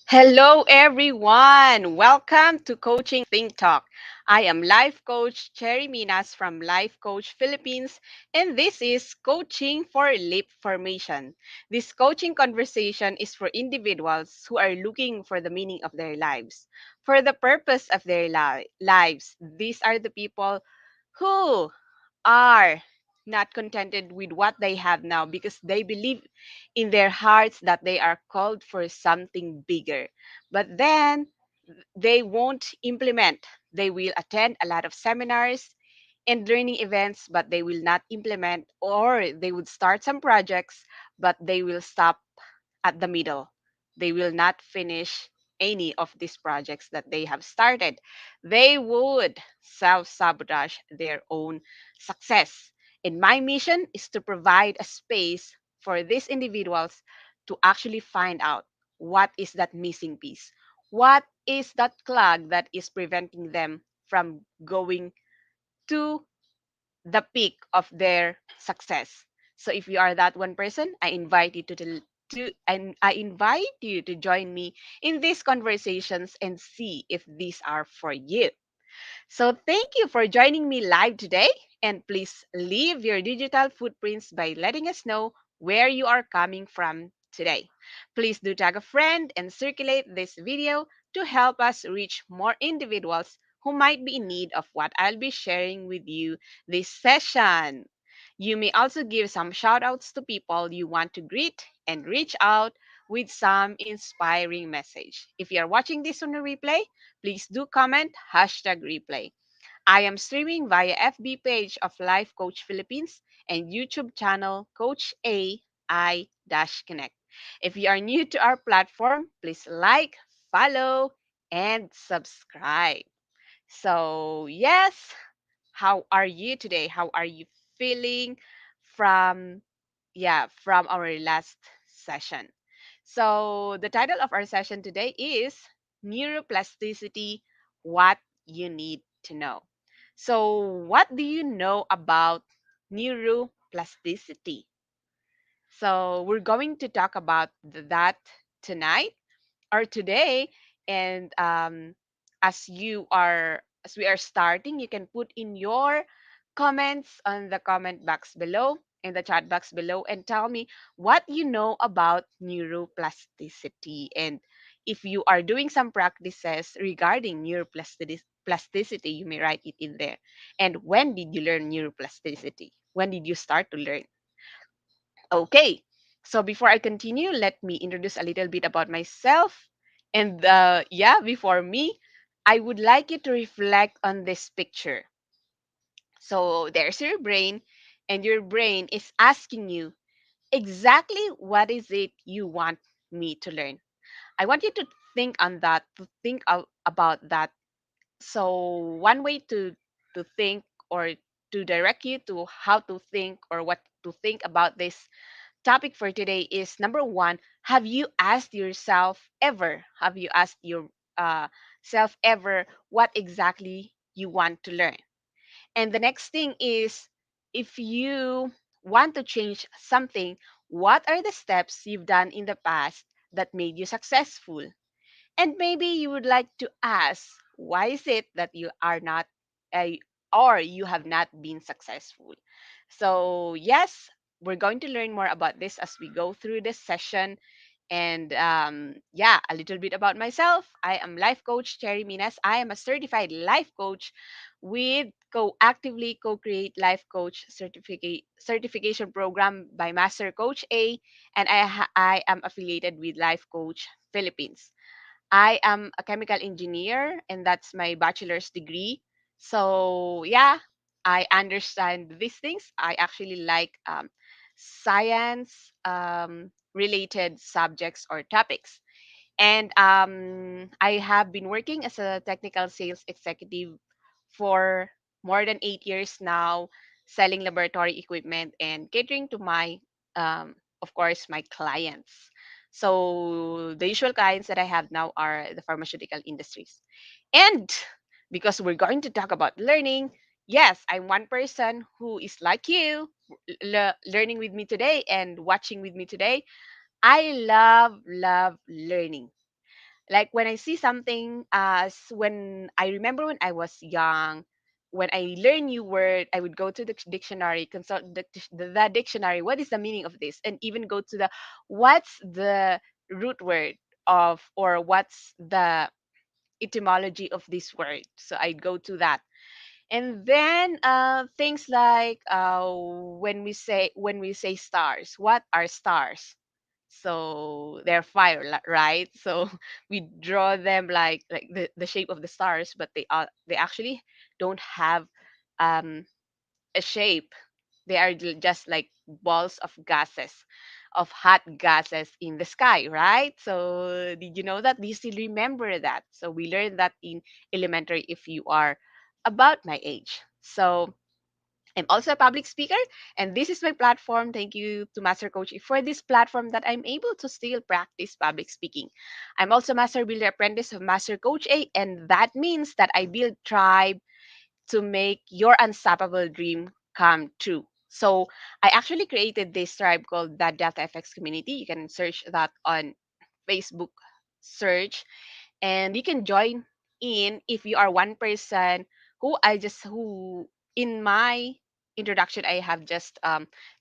Hello, everyone. Welcome to Coaching Think Talk. I am Life Coach Cherry Minas from Life Coach Philippines, and this is Coaching for Leapformation. This coaching conversation is for individuals who are looking for the meaning of their lives, for the purpose of their lives. These are the people who are not contented with what they have now because they believe in their hearts that they are called for something bigger. But then they won't implement. They will attend a lot of seminars and learning events, but they will not implement, or they would start some projects, but they will stop at the middle. They will not finish any of these projects that they have started. They would self sabotage their own success. And my mission is to provide a space for these individuals to actually find out what is that missing piece. What is that clog that is preventing them from going to the peak of their success. So if you are that one person, I invite you to and I invite you to join me in these conversations and see if these are for you. So thank you for joining me live today, and please leave your digital footprints by letting us know where you are coming from today. Please do tag a friend and circulate this video to help us reach more individuals who might be in need of what I'll be sharing with you this session. You may also give some shout outs to people you want to greet and reach out with some inspiring message. If you are watching this on a replay, please do comment #replay. I am streaming via FB page of Life Coach Philippines and YouTube channel Coach AI-Connect. If you are new to our platform, please like, follow, and subscribe. So, yes, how are you today? How are you feeling from from our last session? So, the title of our session today is Neuroplasticity: What You Need to Know. So, what do you know about neuroplasticity? So, we're going to talk about that tonight or today. And as we are starting, you can put in your comments on the comment box below, in the chat box below, and tell me what you know about neuroplasticity. And if you are doing some practices regarding neuroplasticity, you may write it in there. And when did you learn neuroplasticity? When did you start to learn? Okay, so before I continue, let me introduce a little bit about myself. And before me, I would like you to reflect on this picture. So there's your brain, and your brain is asking you exactly what is it you want me to learn. I want you to think on that, to think about that. So one way to think, or to direct you to how to think or what to think about this topic for today is number one: have you asked yourself ever, have you asked your uh, self ever what exactly you want to learn? And the next thing is, if you want to change something, what are the steps you've done in the past that made you successful? And maybe you would like to ask, why is it that you are not, uh, or you have not been successful? So, yes, we're going to learn more about this as we go through this session. And a little bit about myself. I am life coach Cherry Minas. I am a certified life coach with actively co-create life coach certification program by Master Coach A, and I am affiliated with Life Coach Philippines. I am a chemical engineer, and that's my bachelor's degree. So, yeah, I understand these things. I actually like science related subjects or topics. And I have been working as a technical sales executive for more than 8 years now, selling laboratory equipment and catering to of course, my clients. So the usual clients that I have now are the pharmaceutical industries. And because we're going to talk about learning, yes, I'm one person who is like you, learning with me today and watching with me today. I love learning. Like when I see something, as when I remember when I was young, when I learn new word, I would go to the dictionary, consult the dictionary. What is the meaning of this? And even go to the what's the root word of, or what's the etymology of this word. So I'd go to that. And then things like when we say stars, what are stars? So they're fire, right? So we draw them like the shape of the stars, but they actually don't have um a shape. They are just like balls of gases, of hot gases in the sky, right? So did you know that? Do you still remember that? So we learned that in elementary if you are about my age. So I'm also a public speaker, and this is my platform. Thank you to Master Coach for this platform that I'm able to still practice public speaking. I'm also Master Builder Apprentice of Master Coach A, and that means that I build tribe to make your unstoppable dream come true. So I actually created this tribe called the Delta FX community. You can search that on Facebook search, and you can join in if you are one person who in my introduction I have just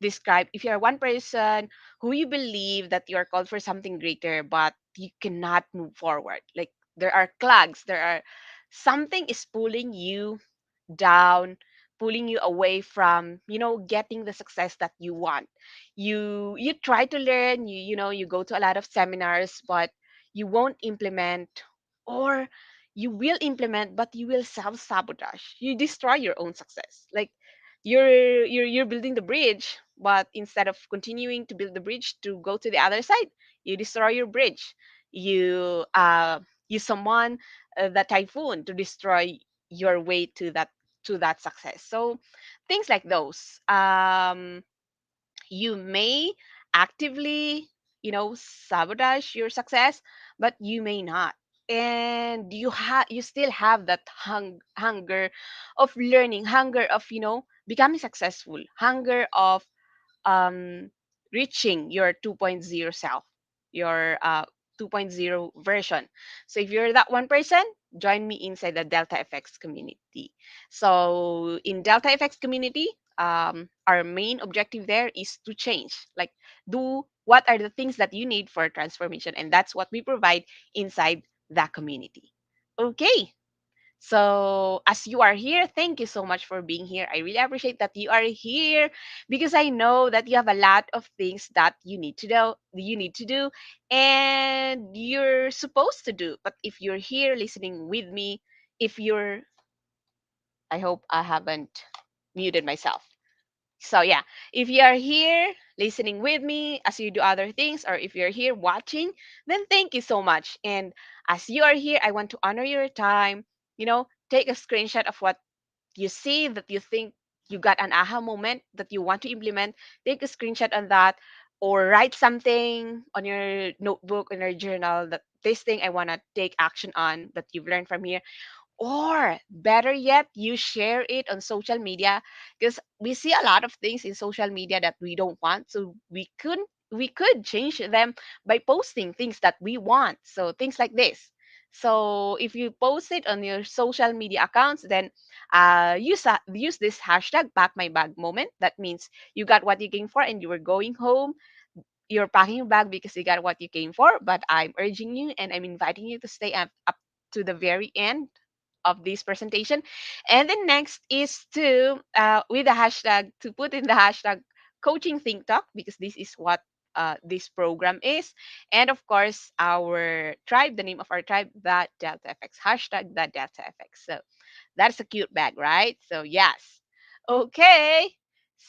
described. If you are one person who you believe that you are called for something greater but you cannot move forward, like there are clogs, there are something is pulling you down, pulling you away from, getting the success that you want. You try to learn, you go to a lot of seminars, but you won't implement, or you will implement but you will self-sabotage. You destroy your own success. Like you're building the bridge, but instead of continuing to build the bridge to go to the other side, you destroy your bridge. You summon the typhoon to destroy your way to that success. So things like those, you may actively, sabotage your success, but you may not. And you still have that hunger of learning, hunger of, becoming successful, hunger of um, reaching your 2.0 self, your 2.0 version. So if you're that one person, join me inside the Delta FX community. So in Delta FX community, our main objective there is to change, like do what are the things that you need for transformation, and that's what we provide inside the community. Okay, so, as you are here, thank you so much for being here. I really appreciate that you are here because I know that you have a lot of things that you need to do, and you're supposed to do. But if you're here listening with me, if you're I hope I haven't muted myself. So yeah, if you are here listening with me as you do other things, or if you're here watching, then thank you so much. And as you are here, I want to honor your time. Take a screenshot of what you see that you think you got an aha moment that you want to implement. Take a screenshot on that, or write something on your notebook, in your journal, that this thing I want to take action on that you've learned from here. Or better yet, you share it on social media, because we see a lot of things in social media that we don't want. So we could change them by posting things that we want. So things like this. So if you post it on your social media accounts, then use this hashtag pack my bag moment. That means you got what you came for and you were going home. You're packing your bag because you got what you came for. But I'm urging you and I'm inviting you to stay up to the very end of this presentation. And the next is to with the hashtag, to put in the hashtag coaching think talk, because this is what this program is. And of course, our tribe, the name of our tribe, the Delta FX, hashtag the Delta FX. So that's a cute bag, right? So yes. Okay.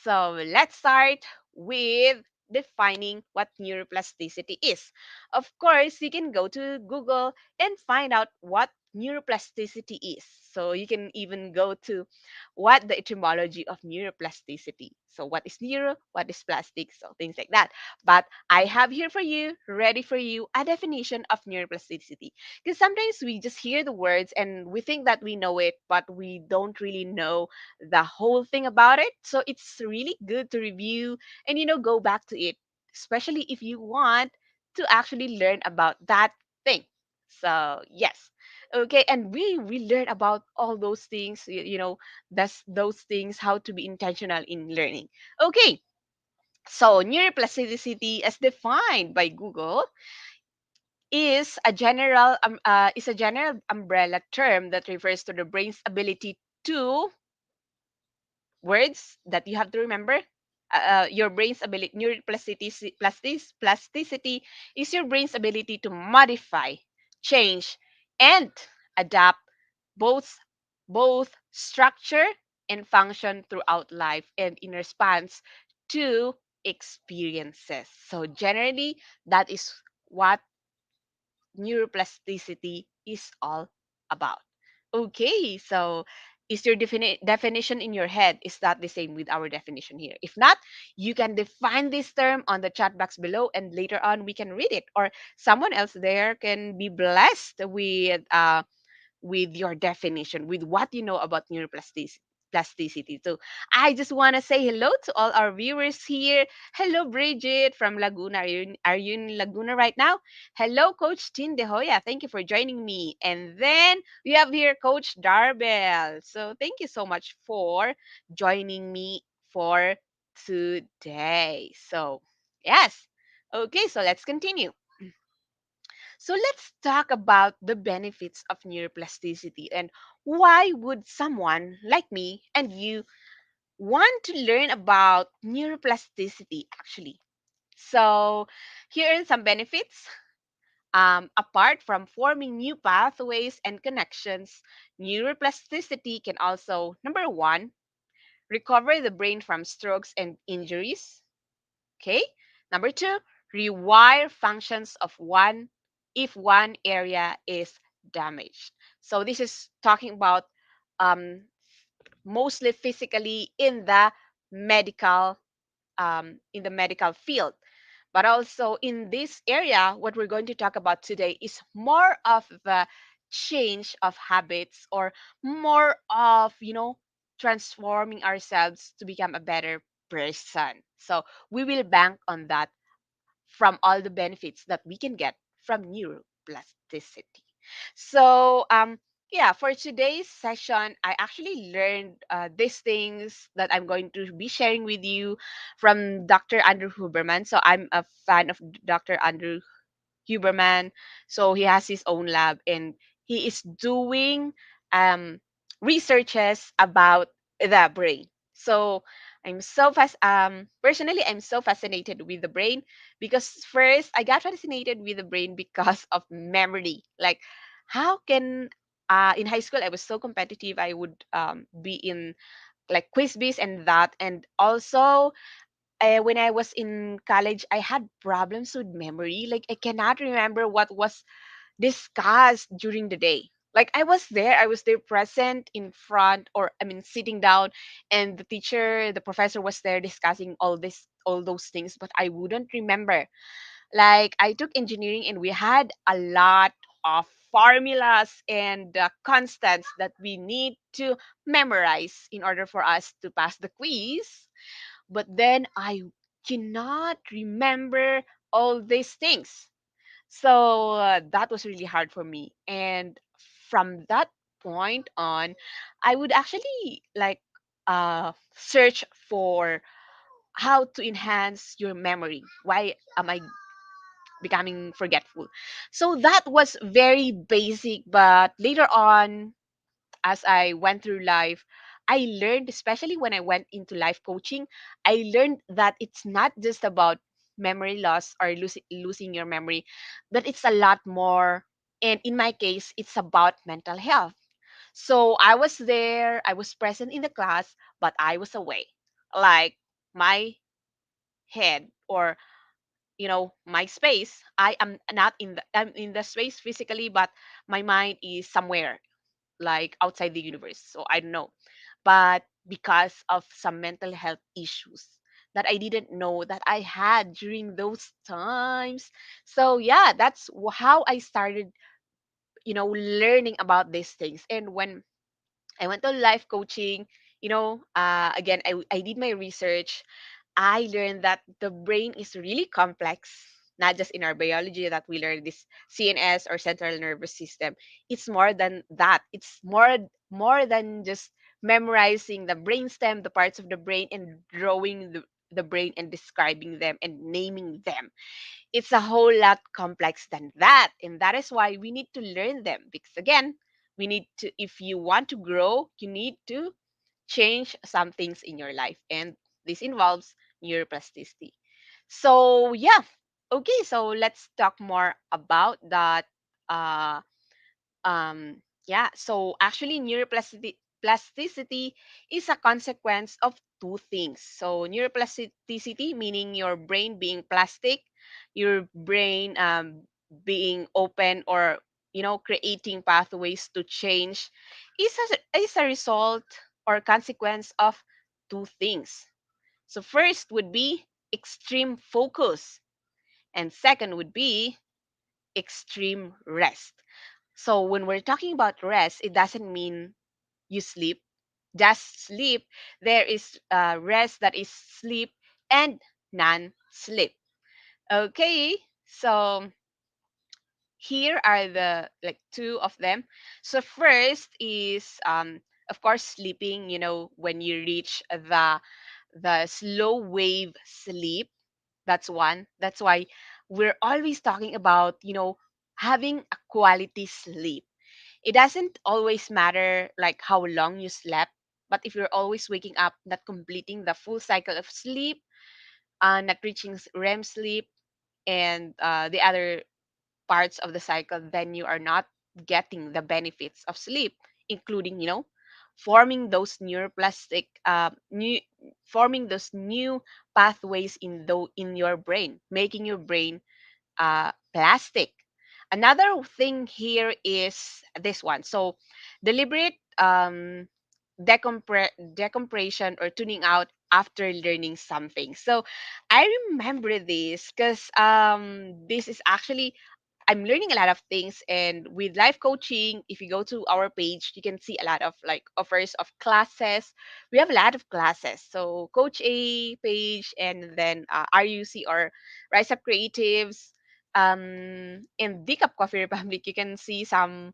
So let's start with defining what neuroplasticity is. Of course, you can go to Google and find out what neuroplasticity is. So you can even go to what the etymology of neuroplasticity. So what is neuro, what is plastic, so things like that. But I have here for you, ready for you, a definition of neuroplasticity. Because sometimes we just hear the words and we think that we know it, but we don't really know the whole thing about it. So it's really good to review and, go back to it, especially if you want to actually learn about that thing. So yes. Okay, and we learn about all those things, that's those things, how to be intentional in learning. Okay, so neuroplasticity as defined by Google is a general umbrella term that refers to the brain's ability to words that you have to remember. Your brain's ability, plasticity is your brain's ability to modify, change, and adapt both both structure and function throughout life and in response to experiences. So generally, that is what neuroplasticity is all about. Okay, so is your definition in your head, is that the same with our definition here? If not, you can define this term on the chat box below and later on we can read it, or someone else there can be blessed with your definition, with what you know about neuroplasticity. So I just want to say hello to all our viewers here. Hello, Bridget from Laguna. Are you in Laguna right now? Hello, Coach Tin De Hoya. Thank you for joining me. And then we have here Coach Darbel. So thank you so much for joining me for today. So, yes. Okay, so let's continue. So let's talk about the benefits of neuroplasticity and why would someone like me and you want to learn about neuroplasticity actually. So here are some benefits. Apart from forming new pathways and connections, neuroplasticity can also, number one, recover the brain from strokes and injuries. Okay. Number two, rewire functions of one if one area is damaged. So this is talking about um, mostly physically medical in the medical field. But also in this area, what we're going to talk about today is more of the change of habits, or more of, transforming ourselves to become a better person. So we will bank on that from all the benefits that we can get from neuroplasticity. So, yeah, for today's session, I actually learned these things that I'm going to be sharing with you from Dr. Andrew Huberman. So, I'm a fan of Dr. Andrew Huberman. So he has his own lab and he is doing um, researches about the brain. So personally I'm so fascinated with the brain, because first I got fascinated with the brain because of memory. Like, how can in high school I was so competitive. I would be in like quiz bees and that, and also when I was in college, I had problems with memory. Like, I cannot remember what was discussed during the day. Like, I was there present in front, or I mean, sitting down, and the professor was there discussing all those things, but I wouldn't remember. Like, I took engineering and we had a lot of formulas and constants that we need to memorize in order for us to pass the quiz, but then I cannot remember all these things. So that was really hard for me. And from that point on, I would actually like search for how to enhance your memory. Why am I becoming forgetful? So that was very basic, but later on, as I went through life, I learned, especially when I went into life coaching, I learned that it's not just about memory loss or losing your memory, that it's a lot more. And in my case, it's about mental health. So I was there, I was present in the class, but I was away. Like, my head, or my space, I am not I'm in the space physically, but my mind is somewhere like outside the universe. So I don't know. But because of some mental health issues that I didn't know that I had during those times. So yeah, that's how I started, learning about these things. And when I went to life coaching, again, I did my research. I learned that the brain is really complex. not just in our biology that we learn this CNS or central nervous system. It's more than that. It's more than just memorizing the brainstem, the parts of the brain, and drawing the brain and describing them and naming them. It's a whole lot complex than that. And that is why we need to learn them. Because again, we need to, if you want to grow, you need to change some things in your life. And this involves neuroplasticity. So, yeah. Okay, so let's talk more about that. Uh, yeah, so actually, neuroplasticity is a consequence of two things. So, neuroplasticity, meaning your brain being plastic, your brain being open or creating pathways to change, is a result or consequence of two things. So, first would be extreme focus, and second would be extreme rest. So when we're talking about rest, it doesn't mean you sleep, just sleep. There is rest that is sleep and non-sleep. Okay, so here are the like two of them. So first is of course sleeping. When you reach the slow wave sleep, that's one. That's why we're always talking about having a quality sleep. It doesn't always matter like how long you slept, but if you're always waking up, not completing the full cycle of sleep, not reaching REM sleep, and the other parts of the cycle, then you are not getting the benefits of sleep, including forming those neuroplastic new forming those new pathways in your brain, making your brain plastic. Another thing here is this one. So, deliberate decompression or tuning out after learning something. So, I remember this because this is actually I'm learning a lot of things, and with life coaching, if you go to our page, you can see a lot of like offers of classes. We have a lot of classes. So Coach A page, and then RUC or Rise Up Creatives. In Decap Coffee Republic, you can see some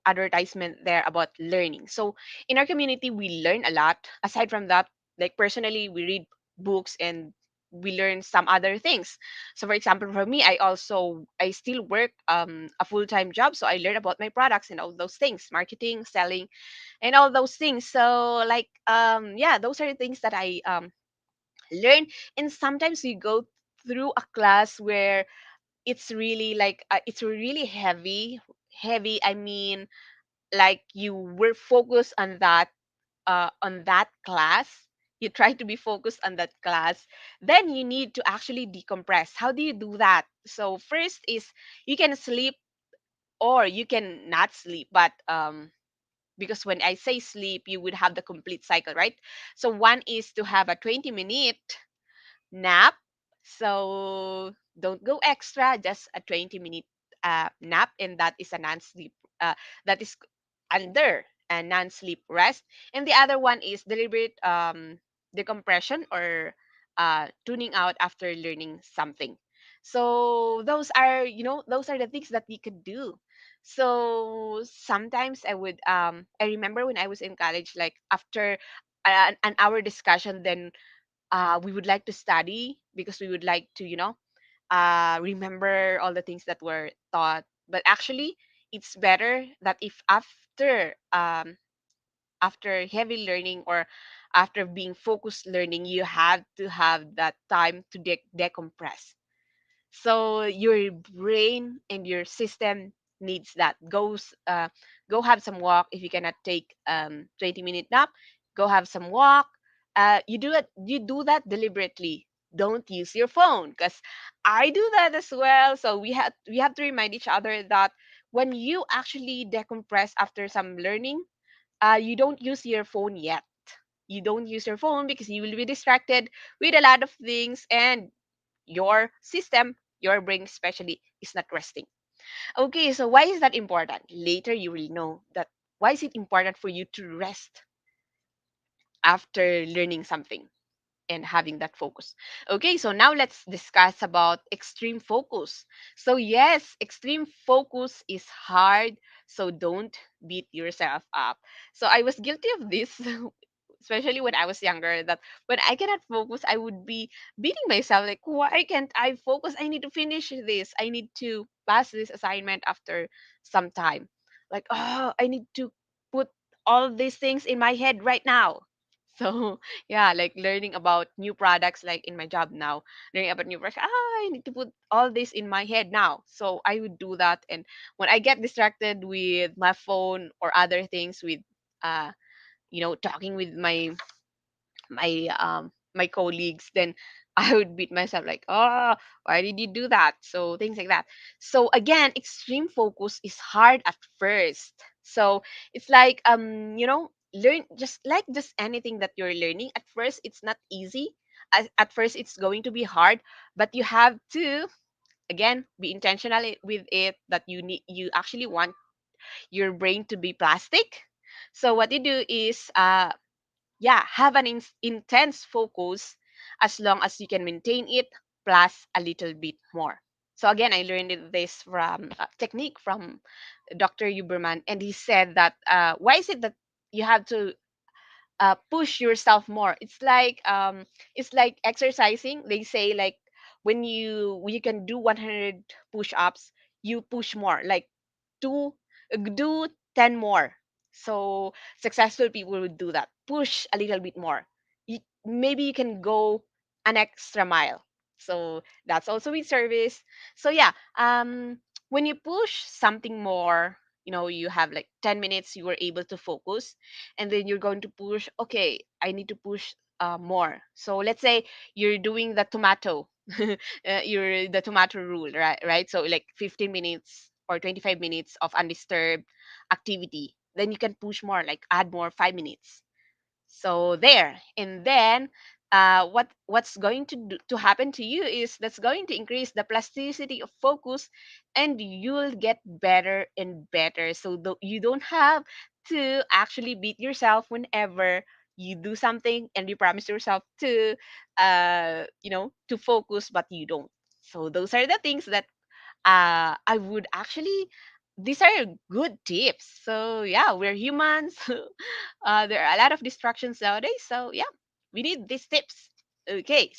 advertisement there about learning. So in our community, we learn a lot. Aside from that, like personally, we read books and we learn some other things. So for example, for me, I still work a full-time job. So I learn about my products and all those things, marketing, selling, and all those things. So like yeah, those are the things that I learn. And sometimes you go through a class where it's really like it's really heavy. I mean, like you were focused on that class, you try to be focused on that class, then you need to actually decompress. How do you do that? So first is you can sleep or you can not sleep, but because when I say sleep, you would have the complete cycle, right? So one is to have a 20-minute nap. So don't go extra, just a 20-minute nap, and that is a non-sleep. That is under a non-sleep rest. And the other one is deliberate decompression or tuning out after learning something. So those are the things that we could do. So sometimes I remember when I was in college, like after an hour discussion, then we would like to study because we would like to remember all the things that were taught. But actually it's better that if after heavy learning or after being focused learning, you have to have that time to decompress. So your brain and your system needs that. Go have some walk. If you cannot take 20-minute nap, go have some walk. You do that deliberately. Don't use your phone, because I do that as well. So we have to remind each other that when you actually decompress after some learning, you don't use your phone yet. You don't use your phone because you will be distracted with a lot of things, and your system, your brain especially, is not resting. Okay, so why is that important? Later you will know that why is it important for you to rest after learning something. and having that focus. Okay, so now let's discuss about extreme focus. So yes, extreme focus is hard, so don't beat yourself up. So I was guilty of this, especially when I was younger, that when I cannot focus, I would be beating myself like, why can't I focus? I need to finish this. I need to pass this assignment after some time. Like, oh, I need to put all these things in my head right now. So yeah, like learning about new products, like in my job now, learning about new products. I need to put all this in my head now. So I would do that, and when I get distracted with my phone or other things, with uh, talking with my colleagues, then I would beat myself like, oh, why did you do that? So things like that. So again, extreme focus is hard at first. So it's like, learn, just anything that you're learning. At first it's not easy. At first it's going to be hard, but you have to, again, be intentional with it, that you actually want your brain to be plastic. So what you do is, yeah, have an intense focus as long as you can maintain it, plus a little bit more. So again, I learned this from technique from Dr. Huberman, and he said that, why is it that you have to push yourself more? It's like exercising. They say, like, when you can do 100 push-ups, you push more, like do 10 more. So successful people would do that. Push a little bit more. Maybe you can go an extra mile. So that's also with service. So yeah, when you push something more, you have like 10 minutes, you were able to focus, and then you're going to push, okay, I need to push more. So let's say you're doing the tomato, you're the tomato rule, right? So like 15 minutes or 25 minutes of undisturbed activity, then you can push more, like add more 5 minutes. So there, and then what's going to happen to you is that's going to increase the plasticity of focus, and you'll get better and better. So you don't have to actually beat yourself whenever you do something and you promise yourself to focus, but you don't. So those are the things that I would actually, these are good tips. So yeah, we're humans. There are a lot of distractions nowadays. So yeah, we need these tips. Okay,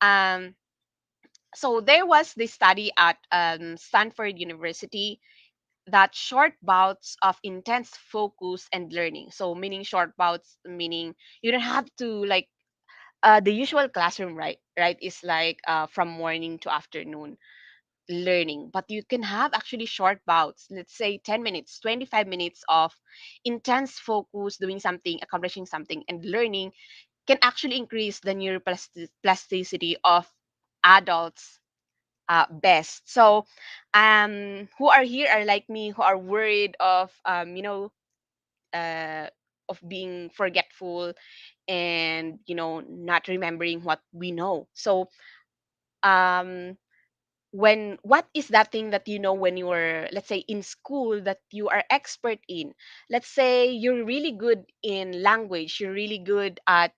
um, so there was this study at Stanford University, that short bouts of intense focus and learning. So meaning short bouts, meaning you don't have to, like, the usual classroom, right, is like from morning to afternoon learning, but you can have actually short bouts, let's say 10 minutes, 25 minutes of intense focus, doing something, accomplishing something, and learning can actually increase the neuroplasticity of adults best. So who are here are like me, who are worried of uh, of being forgetful, and not remembering what we know. So um what is that thing that when you were, let's say, in school, that you are expert in? Let's say you're really good in language, you're really good at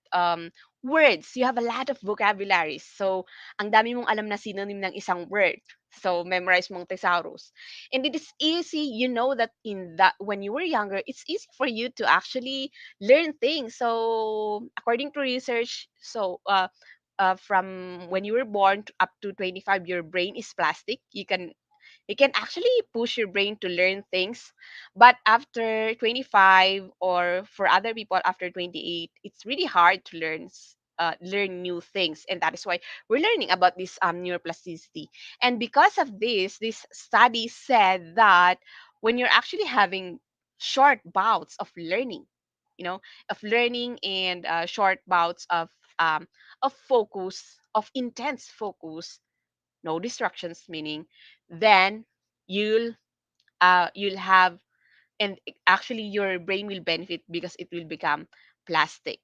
words, you have a lot of vocabularies. So ang dami mong alam na synonym ng isang word, so memorize mong thesaurus, and it is easy, that in that, when you were younger, it's easy for you to actually learn things. So according to research, from when you were born up to 25, your brain is plastic. You can actually push your brain to learn things, but after 25, or for other people after 28, it's really hard to learn new things, and that is why we're learning about this neuroplasticity. And because of this study said that when you're actually having short bouts of learning, you know and short bouts of focus, of intense focus, no distractions, meaning, then you'll have, and actually your brain will benefit because it will become plastic.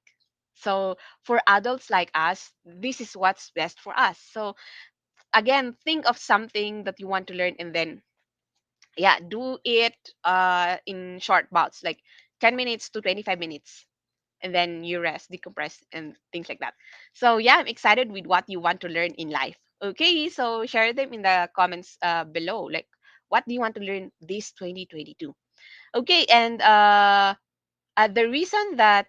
So for adults like us, this is what's best for us. So again, think of something that you want to learn, and then, yeah, do it in short bouts, like 10 minutes to 25 minutes. and then you rest, decompress, and things like that. So yeah, I'm excited with what you want to learn in life. Okay, so share them in the comments below. Like, what do you want to learn this 2022? Okay, and the reason that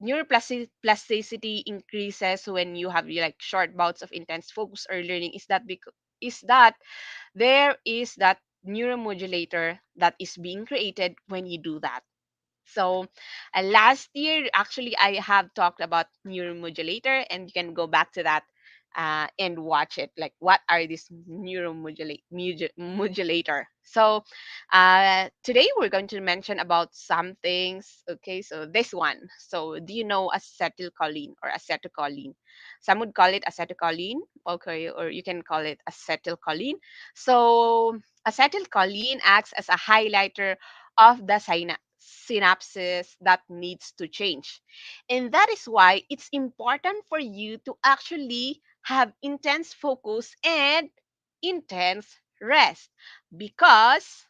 neuroplasticity increases when you have like short bouts of intense focus or learning is that there is that neuromodulator that is being created when you do that. So last year, actually, I have talked about neuromodulator, and you can go back to that and watch it. Like, what are these modulator? So today we're going to mention about some things. Okay, so this one. So do you know acetylcholine or acetylcholine? Some would call it acetylcholine. Okay, or you can call it acetylcholine. So acetylcholine acts as a highlighter of the synapses that needs to change. And that is why it's important for you to actually have intense focus and intense rest. Because,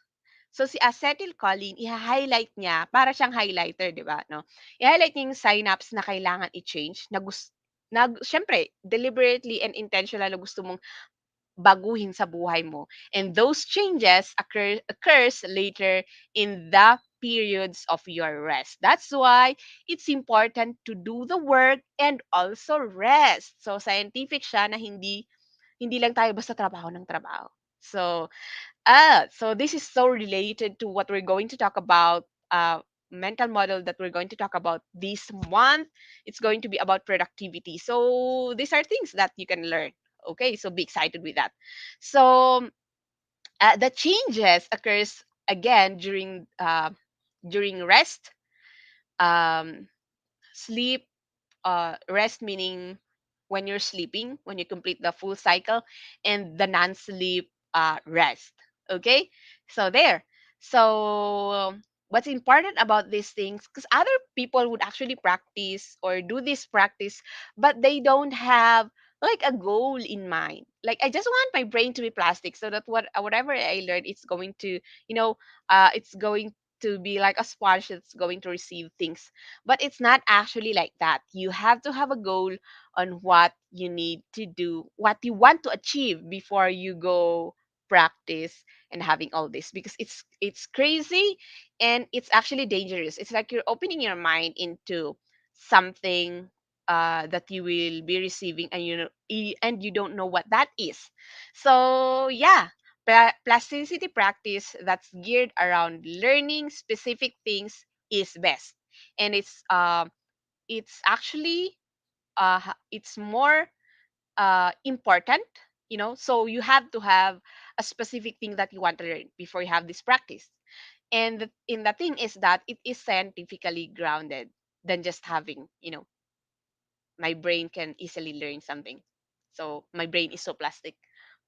so si acetylcholine, i-highlight niya, para siyang highlighter, di ba? No? I-highlight niya yung synapse na kailangan i-change, syempre, deliberately and intentional na gusto mong baguhin sa buhay mo. And those changes occurs later in the periods of your rest. That's why it's important to do the work and also rest. So scientific siya na hindi lang tayo basta trabaho ng trabaho. So so this is so related to what we're going to talk about. Mental model that we're going to talk about this month. It's going to be about productivity. So these are things that you can learn. Okay, so be excited with that. So the changes occurs again during rest, um, sleep, rest meaning when you're sleeping, when you complete the full cycle, and the non-sleep rest. Okay, so there. So what's important about these things, because other people would actually practice or do this practice, but they don't have like a goal in mind. Like, I just want my brain to be plastic so that whatever I learn, it's going to, it's going to be like a sponge that's going to receive things, but it's not actually like that. You have to have a goal on what you need to do, what you want to achieve before you go practice and having all this, because it's crazy and it's actually dangerous. It's like you're opening your mind into something that you will be receiving, and and you don't know what that is. So yeah, plasticity practice that's geared around learning specific things is best, and it's actually it's more important, so you have to have a specific thing that you want to learn before you have this practice. And in the thing is that it is scientifically grounded than just having, my brain can easily learn something. So my brain is so plastic.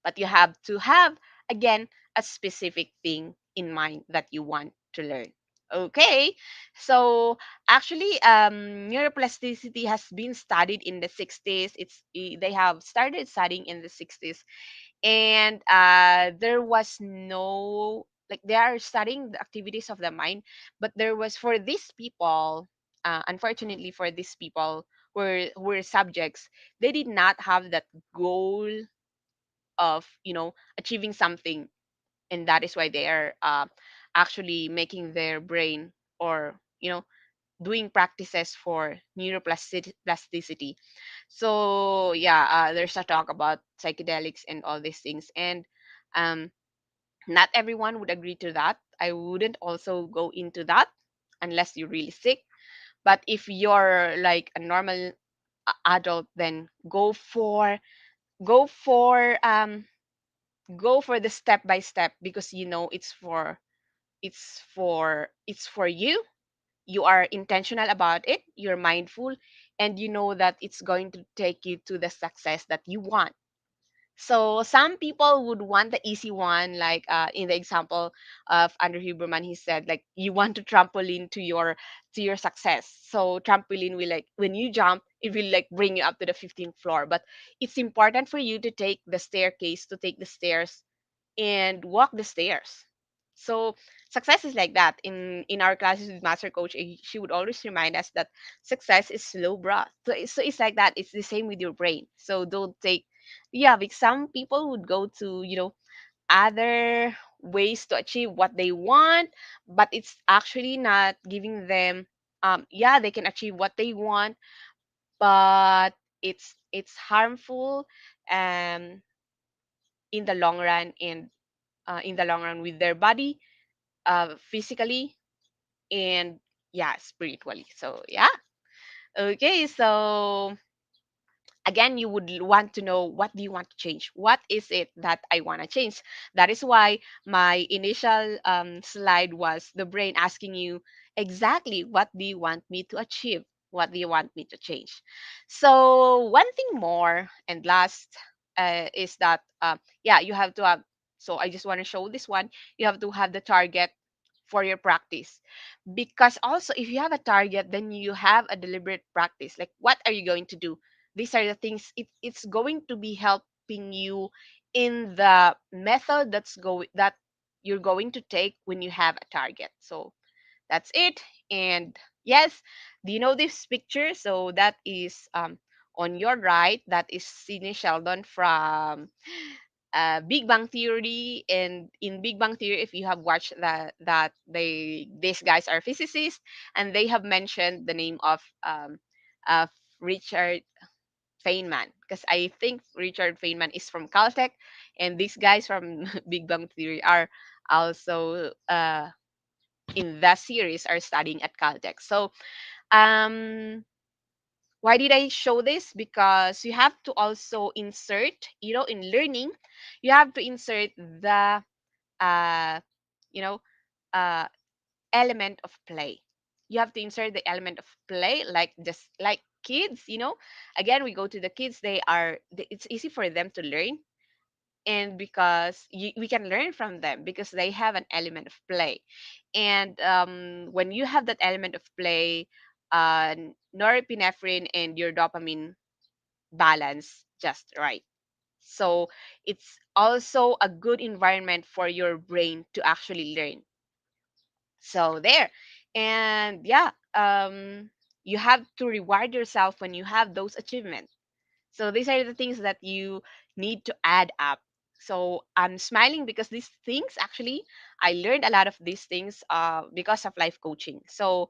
But you have to have, again, a specific thing in mind that you want to learn. Okay. So actually, neuroplasticity has been studied in the 60s. They have started studying in the 60s, and there was no, like, they are studying the activities of the mind, but there was, for these people, unfortunately for these people who were subjects, they did not have that goal of, achieving something, and that is why they are actually making their brain, or doing practices for neuroplasticity. So yeah, there's a talk about psychedelics and all these things, and um, not everyone would agree to that. I wouldn't also go into that unless you're really sick. But if you're like a normal adult, then go for um go for the step by step, because it's for you. You are intentional about it, you're mindful, and you know that it's going to take you to the success that you want. So some people would want the easy one, like in the example of Andrew Huberman, he said, like, you want to trampoline to your success. So trampoline will, like, when you jump, it will like bring you up to the 15th floor. But it's important for you to take the stairs and walk the stairs. So success is like that. In our classes with master coach, she would always remind us that success is slow broth. So it's like that. It's the same with your brain. So don't take, yeah, because some people would go to, other ways to achieve what they want, but it's actually not giving them, yeah, they can achieve what they want, but it's harmful, um in the long run, and in the long run with their body, physically, and yeah, spiritually. So yeah. Okay, so again, you would want to know, what do you want to change? What is it that I want to change? That is why my initial slide was the brain asking you exactly, what do you want me to achieve? What do you want me to change? So one thing more and last, is that, yeah, you have to have, so I just want to show this one. You have to have the target for your practice, because also if you have a target, then you have a deliberate practice, like what are you going to do. These are the things, it's going to be helping you in the method that you're going to take when you have a target. So that's it. And yes, do you know this picture? So that is, on your right, that is Sidney Sheldon from, Big Bang Theory. And in Big Bang Theory, if you have watched that these guys are physicists, and they have mentioned the name of Richard Feynman, because I think Richard Feynman is from Caltech, and these guys from Big Bang Theory are also, in the series, are studying at Caltech. So um why did I show this? Because you have to also insert, in learning, you have to insert the, uh, you know, uh, element of play. You have to insert the element of play, like just like kids. Again, we go to the kids. It's easy for them to learn, and because we can learn from them because they have an element of play. And when you have that element of play, uh, norepinephrine and your dopamine balance just right. So it's also a good environment for your brain to actually learn. So there. And yeah, you have to reward yourself when you have those achievements. So these are the things that you need to add up. So I'm smiling because these things, actually, I learned a lot of these things, because of life coaching. So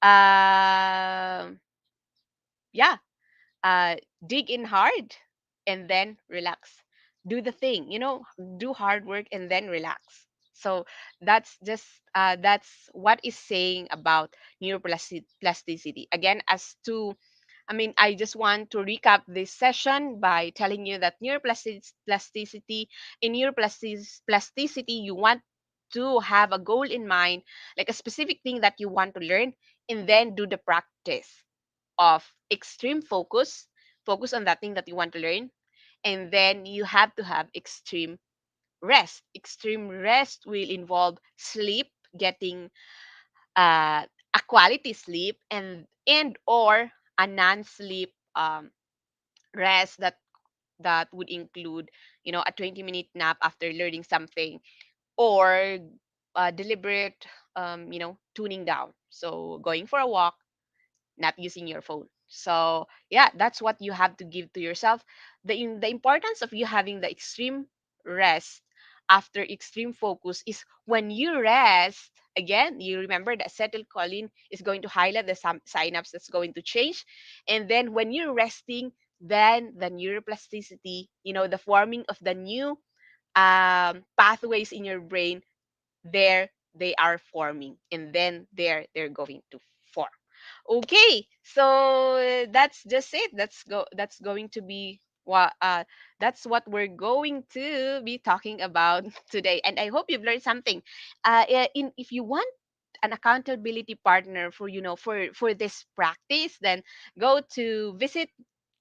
yeah, uh, dig in hard and then relax. Do the thing, do hard work and then relax. So that's what is saying about neuroplasticity. Again, I just want to recap this session by telling you that neuroplasticity, in neuroplasticity, you want to have a goal in mind, like a specific thing that you want to learn, and then do the practice of extreme focus on that thing that you want to learn. And then you have to have extreme rest. Extreme rest will involve sleep, getting, a quality sleep, and or a non-sleep, rest that would include, a 20-minute nap after learning something, or deliberate, tuning down, so going for a walk, not using your phone. So yeah, that's what you have to give to yourself. The importance of you having the extreme rest after extreme focus is, when you rest, again, you remember that acetylcholine is going to highlight the synapse that's going to change. And then when you're resting, then the neuroplasticity, the forming of the new, pathways in your brain, there they are forming, and then they're going to form. Okay, so that's just it. That's going to be what, that's what we're going to be talking about today. And I hope you've learned something. In If you want an accountability partner for, for this practice, then go to visit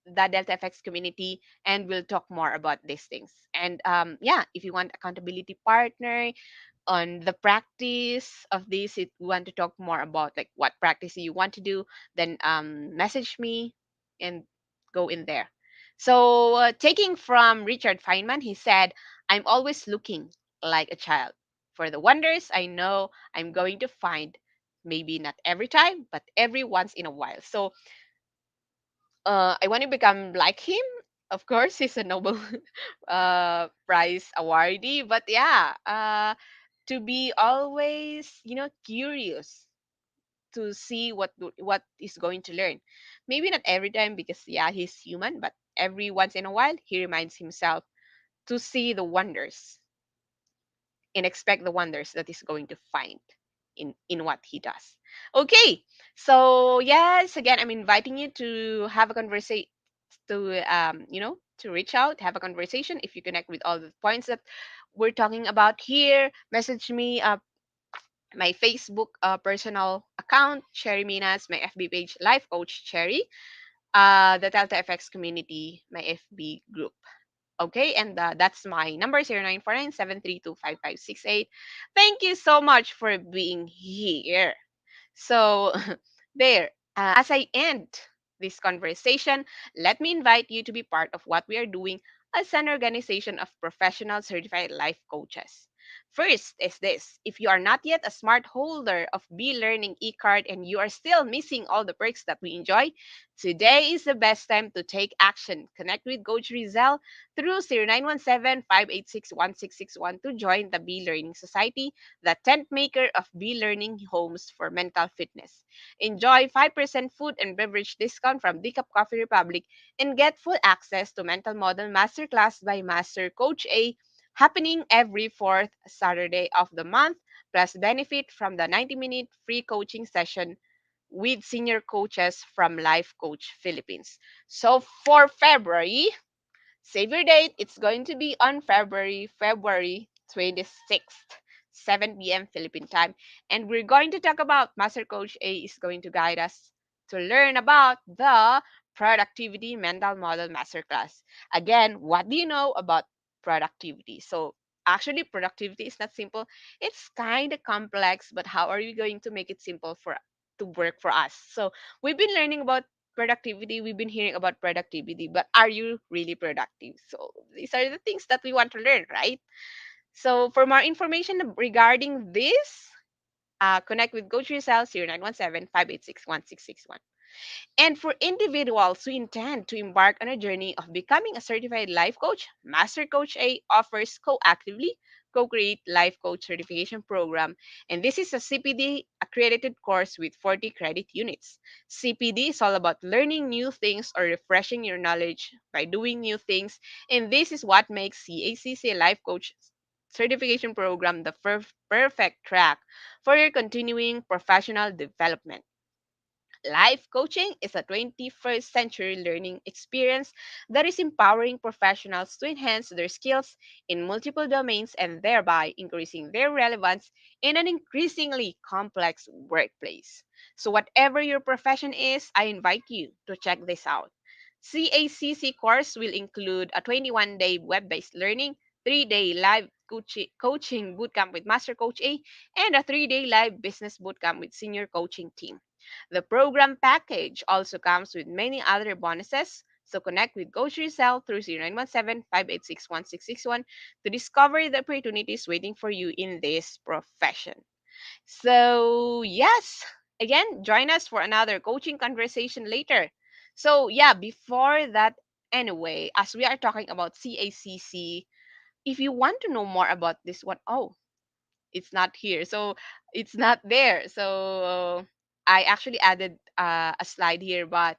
the Delta FX community, and we'll talk more about these things. And yeah, if you want accountability partner on the practice of this, if you want to talk more about like what practice you want to do, then message me and go in there. So taking from Richard Feynman, he said, I'm always looking like a child. For the wonders, I know I'm going to find, maybe not every time, but every once in a while. So I want to become like him. Of course, he's a Nobel Prize awardee, but yeah, to be always, curious to see what is going to learn. Maybe not every time because yeah, he's human, but every once in a while he reminds himself to see the wonders and expect the wonders that he's going to find in what he does. Okay, so yes, again, I'm inviting you to have a conversation, to to reach out, have a conversation. If you connect with all the points that we're talking about here, message me my Facebook personal account, Cherry Minas, my FB page, Life Coach Cherry, the Delta FX community, my FB group. Okay, and that's my number 0949-732-5568. Thank you so much for being here. So, there, as I end this conversation, let me invite you to be part of what we are doing as an organization of professional certified life coaches. First is this: if you are not yet a smart holder of B Learning e card and you are still missing all the perks that we enjoy, today is the best time to take action. Connect with Coach Rizal through 0917-586-1661 to join the B Learning Society, the tent maker of Be Learning Homes for Mental Fitness. Enjoy 5% food and beverage discount from Decaf Coffee Republic and get full access to Mental Model Masterclass by Master Coach A happening every fourth Saturday of the month, plus benefit from the 90-minute free coaching session with senior coaches from Life Coach Philippines. So for February, save your date. It's going to be on February 26th, 7 p.m. Philippine time. And we're going to talk about Master Coach A is going to guide us to learn about the Productivity Mental Model Masterclass. Again, what do you know about productivity? So, actually, productivity is not simple. It's kind of complex, but how are you going to make it simple for to work for us? So, we've been learning about productivity, we've been hearing about productivity, but are you really productive? So these are the things that we want to learn, right? So for more information regarding this, connect with Coach Rizal 0917-586-1661. And for individuals who intend to embark on a journey of becoming a certified life coach, Master Coach A offers co-actively co-create life coach certification program. And this is a CPD accredited course with 40 credit units. CPD is all about learning new things or refreshing your knowledge by doing new things. And this is what makes CACC Life Coach certification program the perfect track for your continuing professional development. Life coaching is a 21st century learning experience that is empowering professionals to enhance their skills in multiple domains and thereby increasing their relevance in an increasingly complex workplace. So, whatever your profession is, I invite you to check this out. CACC course will include a 21-day web-based learning, 3-day live coaching bootcamp with Master Coach A, and a 3-day live business bootcamp with senior coaching team. The program package also comes with many other bonuses, so connect with Coach Rizal through 0917-586-1661 to discover the opportunities waiting for you in this profession. So, yes, again, join us for another coaching conversation later. So, yeah, before that, anyway, as we are talking about CACC, if you want to know more about this one, oh, it's not here. So it's not there. So I actually added a slide here, but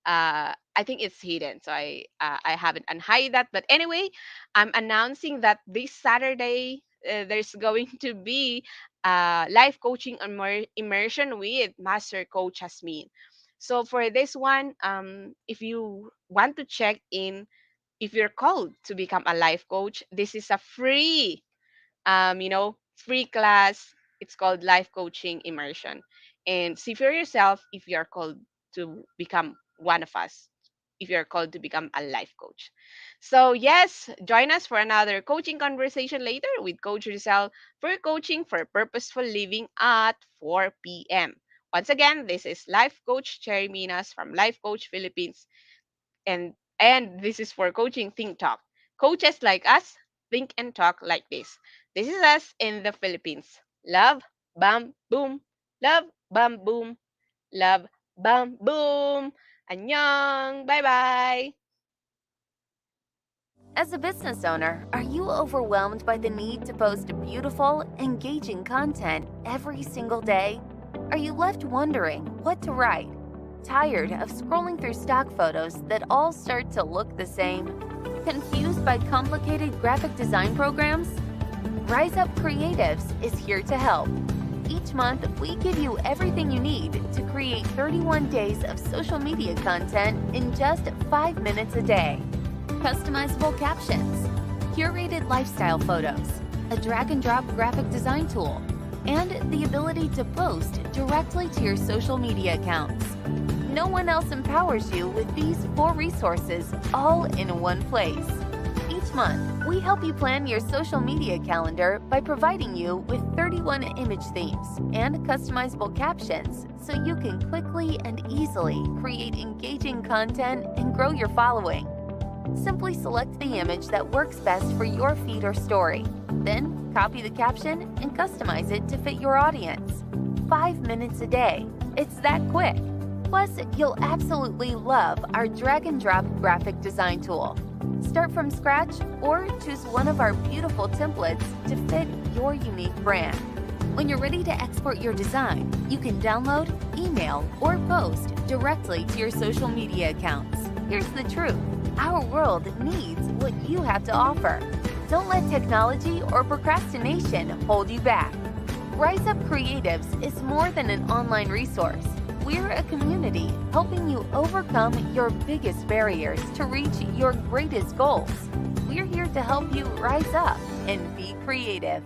I think it's hidden. So I haven't unhide that. But anyway, I'm announcing that this Saturday there's going to be live coaching immersion with Master Coach Jasmine. So for this one, if you want to check in, if you're called to become a life coach, this is a free class. It's called Life Coaching Immersion. And see for yourself if you're called to become one of us, if you're called to become a life coach. So, yes, join us for another coaching conversation later with Coach Rizal for coaching for purposeful living at 4 p.m. Once again, this is Life Coach Cherry Minas from Life Coach Philippines, and this is for coaching Think Talk. Coaches like us think and talk like this. This is us in the Philippines. Love, bam, boom. Love, bam, boom. Love, bam, boom. Annyeong. Bye-bye. As a business owner, are you overwhelmed by the need to post beautiful, engaging content every single day? Are you left wondering what to write? Tired of scrolling through stock photos that all start to look the same? Confused by complicated graphic design programs? Rise Up Creatives is here to help. Each month, we give you everything you need to create 31 days of social media content in just 5 minutes a day. Customizable captions, curated lifestyle photos, a drag-and-drop graphic design tool, and the ability to post directly to your social media accounts. No one else empowers you with these 4 resources all in one place. Each month, we help you plan your social media calendar by providing you with 31 image themes and customizable captions so you can quickly and easily create engaging content and grow your following. Simply select the image that works best for your feed or story. Then, copy the caption and customize it to fit your audience. 5 minutes a day. It's that quick. Plus, you'll absolutely love our drag-and-drop graphic design tool. Start from scratch or choose one of our beautiful templates to fit your unique brand. When you're ready to export your design, you can download, email, or post directly to your social media accounts. Here's the truth. Our world needs what you have to offer. Don't let technology or procrastination hold you back. Rise Up Creatives is more than an online resource. We're a community helping you overcome your biggest barriers to reach your greatest goals. We're here to help you rise up and be creative.